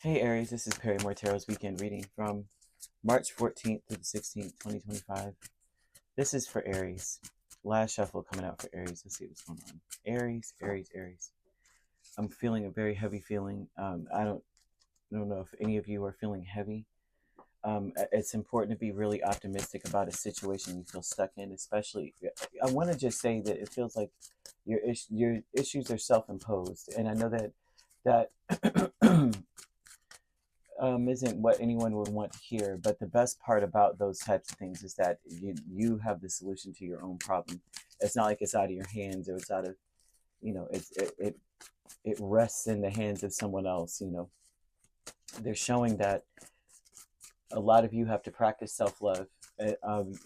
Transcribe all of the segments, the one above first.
Hey Aries, this is Perrymore Tarot's weekend reading from March 14th to the 16th, 2025. This is for Aries. Last shuffle coming out for Aries. Let's see what's going on. Aries, Aries, Aries. I'm feeling a very heavy feeling. I don't know if any of you are feeling heavy. It's important to be really optimistic about a situation you feel stuck in, especially. I want to just say that it feels like your issues are self-imposed, and I know that isn't what anyone would want to hear. But the best part about those types of things is that you have the solution to your own problem. It's not like it's out of your hands, or it's out of, it rests in the hands of someone else. They're showing that a lot of you have to practice self-love.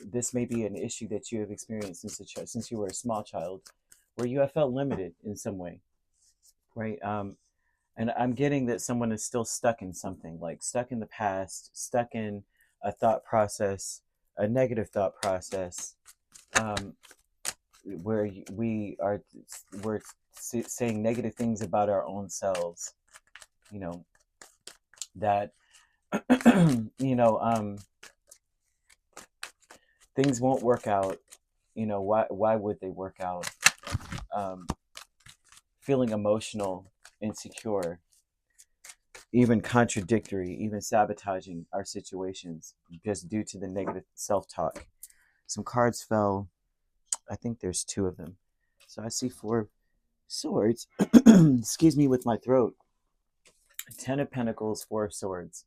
This may be an issue that you have experienced since you were a small child, where you have felt limited in some way, right? And I'm getting that someone is still stuck in something, like stuck in the past, stuck in a thought process, a negative thought process, where we're saying negative things about our own selves. That things won't work out. Why would they work out? Feeling emotional, insecure, even contradictory, even sabotaging our situations just due to the negative self-talk. Some cards fell. I think there's two of them. So I see 4 swords. Excuse me with my throat. 10 of Pentacles, 4 of Swords.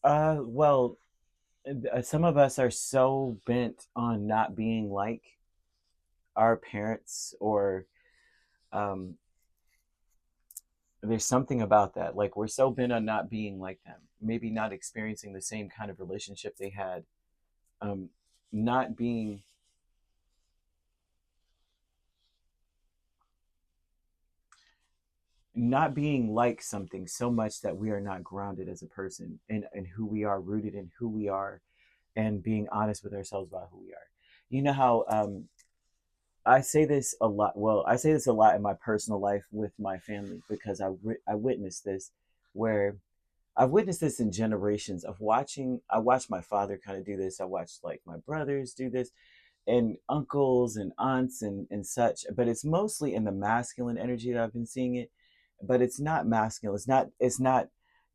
Well, some of us are so bent on not being like our parents, or there's something about that. Like, we're so bent on not being like them, maybe not experiencing the same kind of relationship they had, not being like something so much that we are not grounded as a person in who we are, rooted in who we are, and being honest with ourselves about who we are. You know how I say this a lot. Well, I say this a lot in my personal life with my family, because I witnessed this, where I've witnessed this in generations of watching. I watched my father kind of do this. I watched like my brothers do this, and uncles and aunts and such. But it's mostly in the masculine energy that I've been seeing it. But it's not masculine. It's not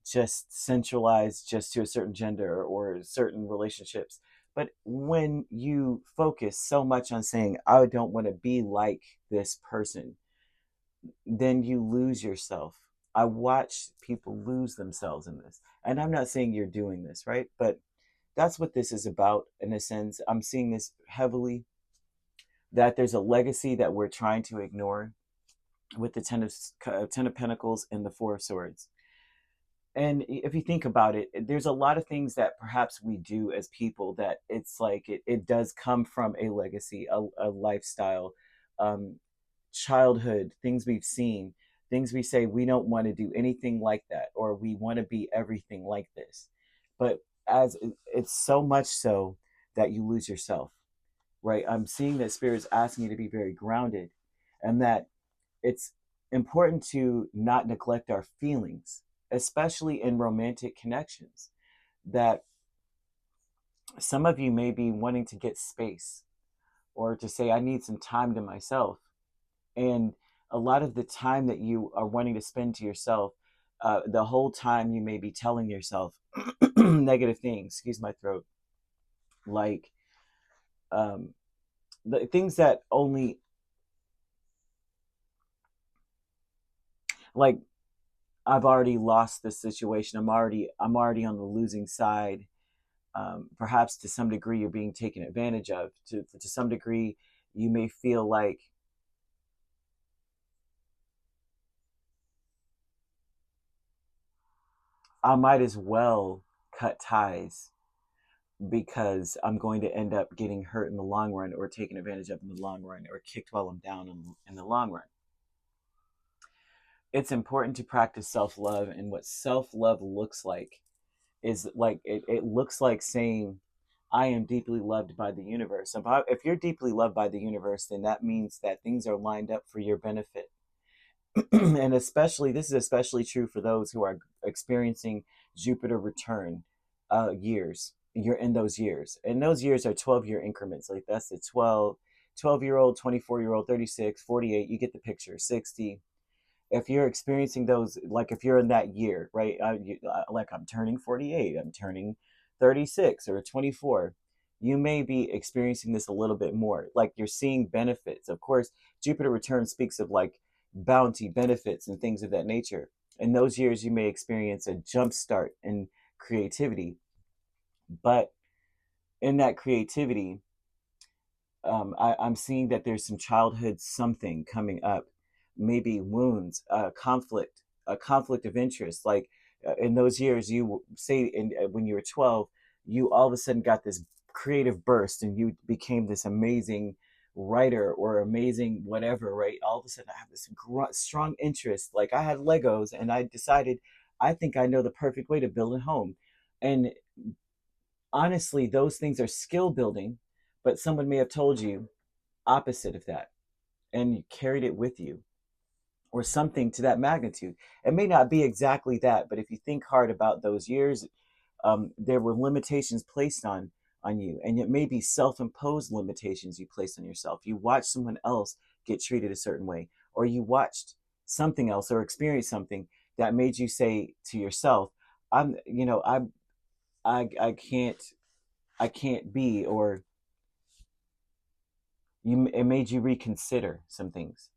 just centralized just to a certain gender or certain relationships. But when you focus so much on saying, I don't want to be like this person, then you lose yourself. I watch people lose themselves in this. And I'm not saying you're doing this, right? But that's what this is about, in a sense. I'm seeing this heavily, that there's a legacy that we're trying to ignore with the 10 of Pentacles and the 4 of Swords. And if you think about it, there's a lot of things that perhaps we do as people that it's like it does come from a legacy, a lifestyle, childhood, things we've seen, things we say we don't want to do anything like that, or we want to be everything like this. But as it's so much so that you lose yourself, right? I'm seeing that Spirit's asking you to be very grounded, and that it's important to not neglect our feelings, especially in romantic connections. That some of you may be wanting to get space, or to say, I need some time to myself. And a lot of the time that you are wanting to spend to yourself, the whole time you may be telling yourself negative things, excuse my throat, like the things that only, like, I've already lost this situation. I'm already on the losing side. Perhaps to some degree you're being taken advantage of. To some degree, you may feel like I might as well cut ties, because I'm going to end up getting hurt in the long run, or taken advantage of in the long run, or kicked while I'm down in the long run. It's important to practice self-love, and what self-love looks like is like it looks like saying, I am deeply loved by the universe. If you're deeply loved by the universe, then that means that things are lined up for your benefit. And especially, this is especially true for those who are experiencing Jupiter return years. You're in those years. And those years are 12-year increments. Like that's the 12-year-old, 24-year-old, 36, 48. You get the picture. 60. If you're experiencing those, like if you're in that year, right? Like I'm turning 48, I'm turning 36 or 24. You may be experiencing this a little bit more. Like you're seeing benefits. Of course, Jupiter return speaks of like bounty, benefits, and things of that nature. In those years, you may experience a jump start in creativity. But in that creativity, I'm seeing that there's some childhood something coming up, maybe wounds, a conflict of interest. Like in those years, you say when you were 12, you all of a sudden got this creative burst and you became this amazing writer or amazing whatever, right? All of a sudden, I have this strong interest. Like I had Legos and I decided, I think I know the perfect way to build a home. And honestly, those things are skill building, but someone may have told you opposite of that and you carried it with you or something to that magnitude. It may not be exactly that, but if you think hard about those years, there were limitations placed on you, and it may be self-imposed limitations you placed on yourself. You watched someone else get treated a certain way, or you watched something else or experienced something that made you say to yourself, I'm you know I can't be, or it made you reconsider some things.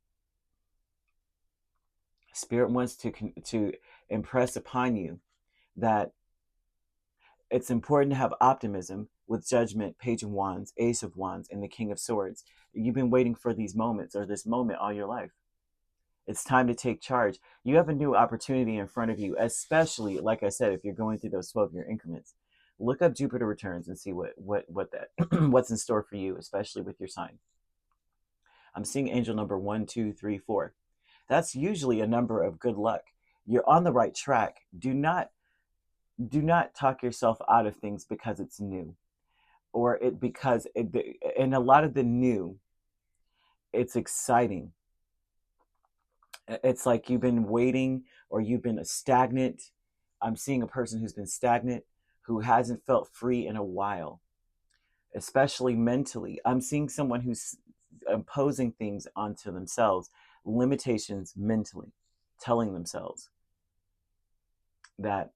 Spirit wants to impress upon you that it's important to have optimism with Judgment, Page of Wands, Ace of Wands, and the King of Swords. You've been waiting for these moments or this moment all your life. It's time to take charge. You have a new opportunity in front of you, especially, like I said, if you're going through those 12-year increments. Look up Jupiter returns and see what that what's in store for you, especially with your sign. I'm seeing angel number 1, 2, 3, 4. That's usually a number of good luck. You're on the right track. Do not talk yourself out of things because it's new, or and a lot of the new, it's exciting. It's like you've been waiting or you've been stagnant. I'm seeing a person who's been stagnant, who hasn't felt free in a while, especially mentally. I'm seeing someone who's imposing things onto themselves, limitations mentally, telling themselves that,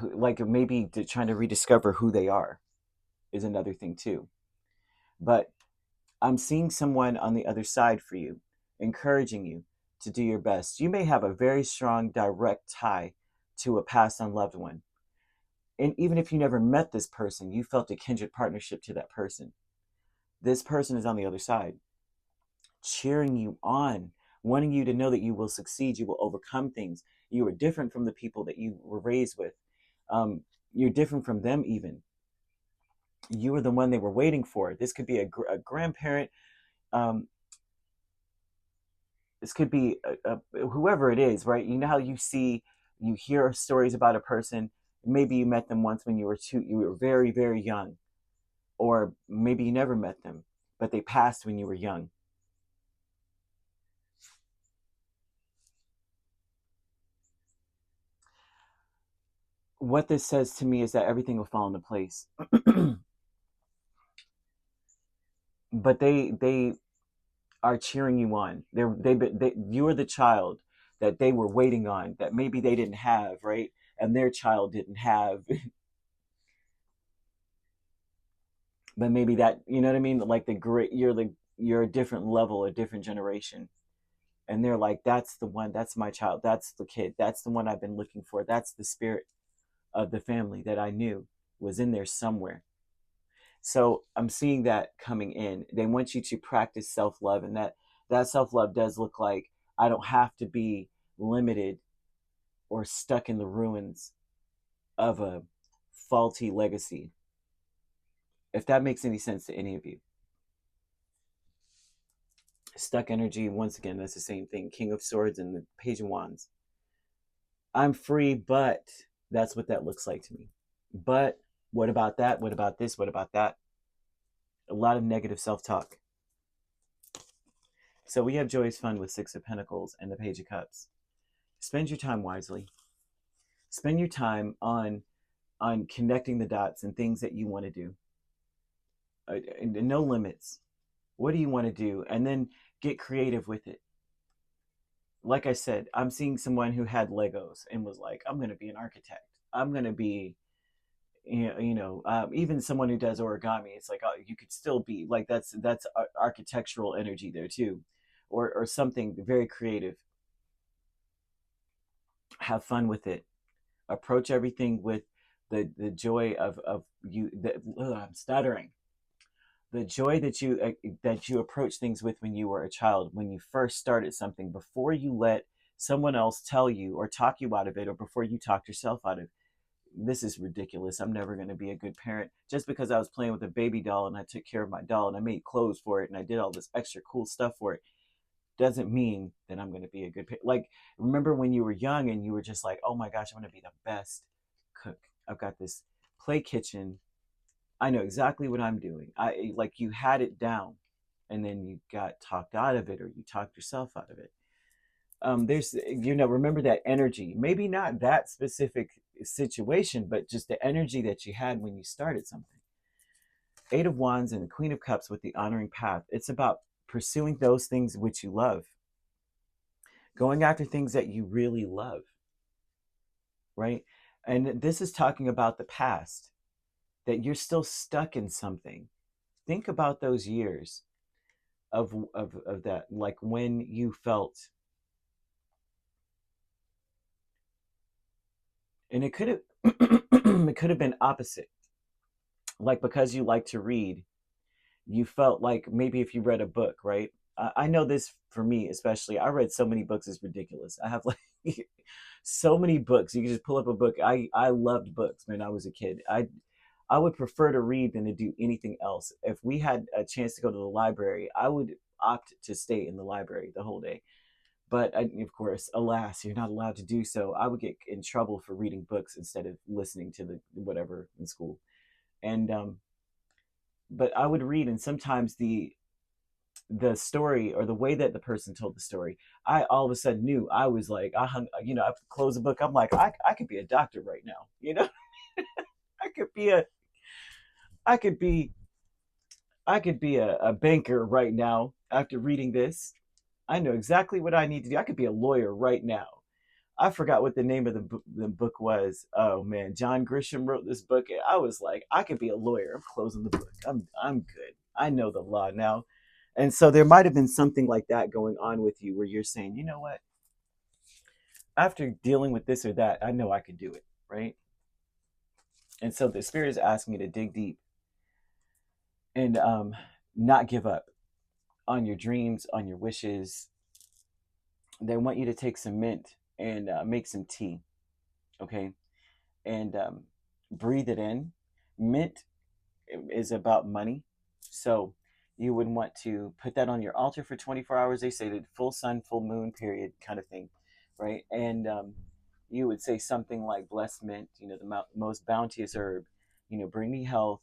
like maybe trying to rediscover who they are is another thing too. But I'm seeing someone on the other side for you, encouraging you to do your best. You may have a very strong direct tie to a passed on loved one. And even if you never met this person, you felt a kindred partnership to that person. This person is on the other side, cheering you on, wanting you to know that you will succeed, you will overcome things. You are different from the people that you were raised with. You're different from them even. You were the one they were waiting for. This could be a grandparent. This could be whoever it is, right? You know how you hear stories about a person. Maybe you met them once when you were very, very young, or maybe you never met them, but they passed when you were young. What this says to me is that everything will fall into place. But they are cheering you on. You are the child that they were waiting on, that maybe they didn't have, right? And their child didn't have. But maybe that, you know what I mean? Like you're a different level, a different generation. And they're like, that's the one, that's my child, that's the kid, that's the one I've been looking for. That's the spirit of the family that I knew was in there somewhere. So I'm seeing that coming in. They want you to practice self-love, and that self-love does look like, I don't have to be limited or stuck in the ruins of a faulty legacy. If that makes any sense to any of you. Stuck energy, once again, that's the same thing. King of Swords and the Page of Wands. I'm free, but that's what that looks like to me. But what about that? What about this? What about that? A lot of negative self-talk. So we have joyous fun with Six of Pentacles and the Page of Cups. Spend your time wisely. Spend your time on connecting the dots and things that you want to do. No limits. What do you want to do? And then get creative with it. Like I said, I'm seeing someone who had Legos and was like, I'm going to be an architect. I'm going to be, even someone who does origami. It's like, oh, you could still be like, that's architectural energy there too, or something very creative. Have fun with it. Approach everything with the joy of you. I'm stuttering. The joy that you approach things with when you were a child, when you first started something, before you let someone else tell you or talk you out of it, or before you talked yourself out of, this is ridiculous, I'm never going to be a good parent. Just because I was playing with a baby doll and I took care of my doll and I made clothes for it and I did all this extra cool stuff for it, doesn't mean that I'm going to be a good parent. Like, remember when you were young and you were just like, oh my gosh, I'm going to be the best cook. I've got this play kitchen. I know exactly what I'm doing. Like, you had it down, and then you got talked out of it, or you talked yourself out of it. There's, remember that energy. Maybe not that specific situation, but just the energy that you had when you started something. Eight of Wands and the Queen of Cups with the honoring path. It's about pursuing those things which you love, going after things that you really love, right? And this is talking about the past, that you're still stuck in something. Think about those years of that, like when you felt, and it could have it could have been opposite. Like, because you like to read, you felt like maybe if you read a book, right? I know this for me, especially. I read so many books, it's ridiculous. I have like so many books. You can just pull up a book. I loved books when I was a kid. I would prefer to read than to do anything else. If we had a chance to go to the library, I would opt to stay in the library the whole day. But of course, alas, you're not allowed to do so. I would get in trouble for reading books instead of listening to the whatever in school. And but I would read, and sometimes the story or the way that the person told the story, I all of a sudden knew. I was like, I hung, I close a book. I'm like, I could be a doctor right now. I could be a, I could be, I could be a banker right now after reading this. I know exactly what I need to do. I could be a lawyer right now. I forgot what the name of the book was. Oh man, John Grisham wrote this book. I was like, I could be a lawyer. I'm closing the book. I'm good. I know the law now. And so there might have been something like that going on with you where you're saying, you know what? After dealing with this or that, I know I could do it, right? And so the spirit is asking you to dig deep and not give up on your dreams, on your wishes. They want you to take some mint and make some tea, okay? And breathe it in. Mint is about money. So you would want to put that on your altar for 24 hours. They say that full sun, full moon period kind of thing, right? And you would say something like, blessed mint, the most bounteous herb, bring me health,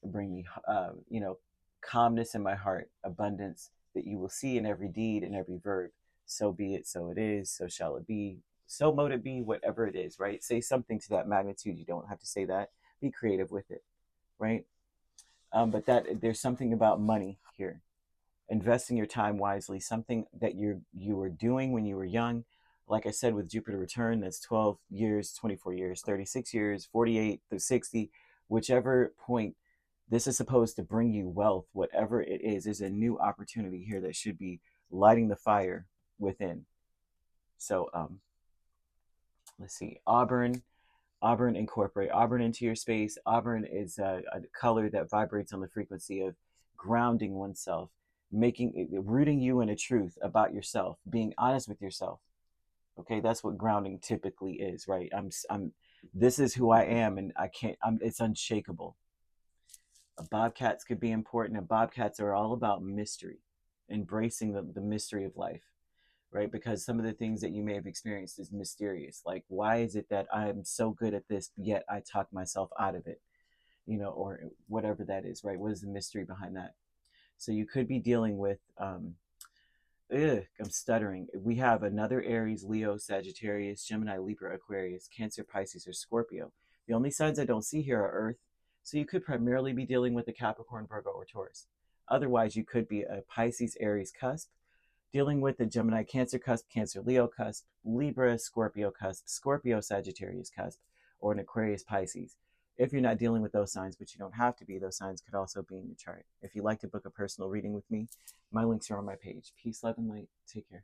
bring me, calmness in my heart, abundance that you will see in every deed and every verb. So be it, so it is, so shall it be, so mote it be, whatever it is, right? Say something to that magnitude. You don't have to say that. Be creative with it, right? But that there's something about money here. Investing your time wisely, something that you were doing when you were young. Like I said, with Jupiter return, that's 12 years, 24 years, 36 years, 48 to 60, whichever point. This is supposed to bring you wealth, whatever it is. There's a new opportunity here that should be lighting the fire within. So let's see. Auburn incorporate Auburn into your space. Auburn is a color that vibrates on the frequency of grounding oneself, rooting you in a truth about yourself, being honest with yourself. Okay, that's what grounding typically is, right? This is who I am, and it's unshakable. Bobcats could be important, and bobcats are all about mystery, embracing the mystery of life, right? Because some of the things that you may have experienced is mysterious. Like, why is it that I'm so good at this, yet I talk myself out of it, or whatever that is, right? What is the mystery behind that? So you could be dealing with I'm stuttering. We have another Aries, Leo, Sagittarius, Gemini, Libra, Aquarius, Cancer, Pisces, or Scorpio. The only signs I don't see here are Earth, so you could primarily be dealing with a Capricorn, Virgo, or Taurus. Otherwise, you could be a Pisces, Aries cusp, dealing with the Gemini, Cancer cusp, Cancer, Leo cusp, Libra, Scorpio cusp, Scorpio, Sagittarius cusp, or an Aquarius, Pisces. If you're not dealing with those signs, but you don't have to be, those signs could also be in your chart. If you'd like to book a personal reading with me, my links are on my page. Peace, love, and light. Take care.